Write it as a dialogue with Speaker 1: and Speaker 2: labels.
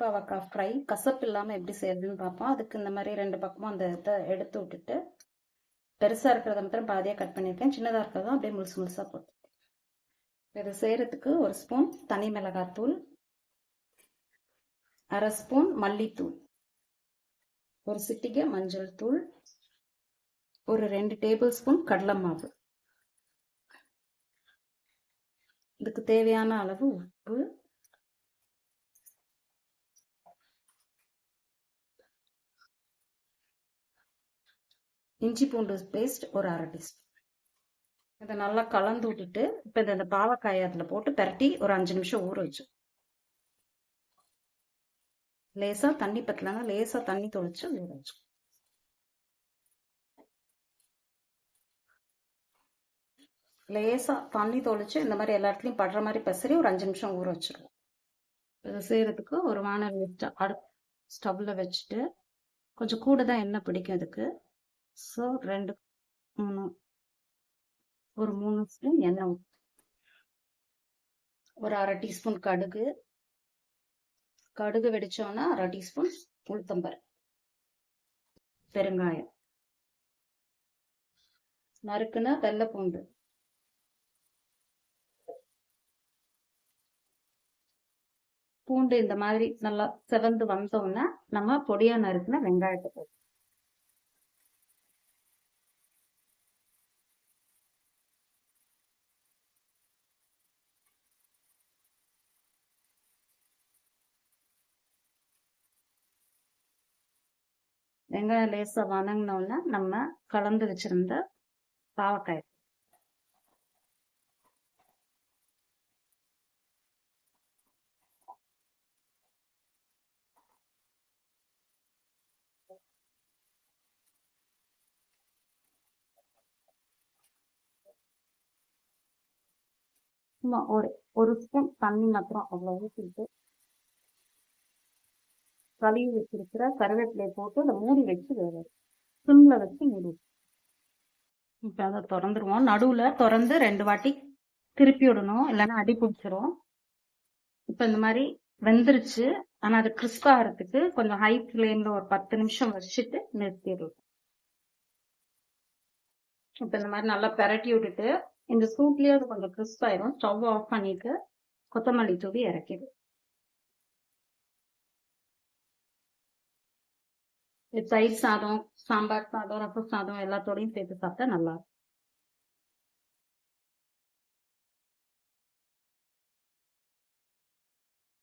Speaker 1: பாவக்காய் ஃப்ரை கசப்பு இல்லாமல் எப்படி செய்யறதுன்னு பார்ப்போம். அதுக்கு இந்த மாதிரி ரெண்டு பக்கமும் அந்த இதை எடுத்து விட்டுட்டு பெருசாக இருக்கிறத மாத்திரம் பாதியாக கட் பண்ணியிருக்கேன். சின்னதாக இருக்கிறதும் அப்படியே முழுசு முழுசாக போட்டு இதை செய்யறதுக்கு ஒரு ஸ்பூன் தனி மிளகாத்தூள், அரை ஸ்பூன் மல்லித்தூள், ஒரு சிட்டிகை மஞ்சள் தூள், ஒரு 2 டேபிள் ஸ்பூன் கடலை மாவு, இதுக்கு தேவையான அளவு உப்பு, இஞ்சி பூண்டு பேஸ்ட் ஒரு அரை டீஸ்பூன். இதை நல்லா கலந்து விட்டுட்டு இப்போ இந்த பாவக்காயை அதில் போட்டு பரட்டி ஒரு 5 நிமிஷம் ஊற வச்சு, லேசா தண்ணி பத்தலன்னா லேசா தண்ணி தொளிச்சு ஊற வச்சு, லேசா தண்ணி தொளிச்சு இந்த மாதிரி எல்லா இடத்துலையும் படுற மாதிரி பசறி ஒரு 5 நிமிஷம் ஊற வச்சிருவோம். இதை செய்யறதுக்கு ஒரு வானல் வச்சு ஸ்டவ்ல வச்சுட்டு கொஞ்சம் கூட தான் எண்ணெய் பிடிக்கும் இதுக்கு. ஸோ 3 ஸ்பூன் எண்ணெய், ஒரு அரை டீஸ்பூன் கடுகு, கடுகு வெடிச்சோன்னா அரை டீஸ்பூன் உளுத்தம்பருப்பு, பெருங்காயம், நறுக்குன வெள்ளை பூண்டு, பூண்டு இந்த மாதிரி நல்லா செவந்து வந்தோன்னா நம்ம பொடியா நறுக்குன வெங்காயத்தை போட்டு, வெங்காயம் லேசா வணங்கினோன்னா நம்ம கலந்து வச்சிருந்த பாவக்காய், சும்மா ஒரு ஸ்பூன் தண்ணி மாத்திரம் அவ்வளோ ஊற்றிட்டு கழுவி வச்சிருக்கிற கருவேப்பிலையை போட்டு அதை மூடி வச்சு வேக சிம்ல வச்சு மூடி. இப்போ அதை திறந்துருவோம். நடுவில் திறந்து 2 வாட்டி திருப்பி விடணும், இல்லைன்னா அடி பிடிச்சிரும். இப்போ இந்த மாதிரி வெந்துருச்சு. ஆனால் அது கிறிஸ்பா ஆகிறதுக்கு கொஞ்சம் ஹை ஃப்ளேமில் ஒரு 10 நிமிஷம் வச்சுட்டு நிறுத்திடுவோம். இப்போ இந்த மாதிரி நல்லா பெரட்டி விட்டுட்டு இந்த சூட்லேயே அது கொஞ்சம் கிறிஸ்ப் ஆயிரும். ஸ்டவ் ஆஃப் பண்ணிட்டு கொத்தமல்லி தூவி இறக்கிடும். தயிர் சாதம், சாம்பார் சாதம், ரசம் சாதம் எல்லாத்தோடையும் சேர்த்து சாப்பிட்டா நல்லா இருக்கும்.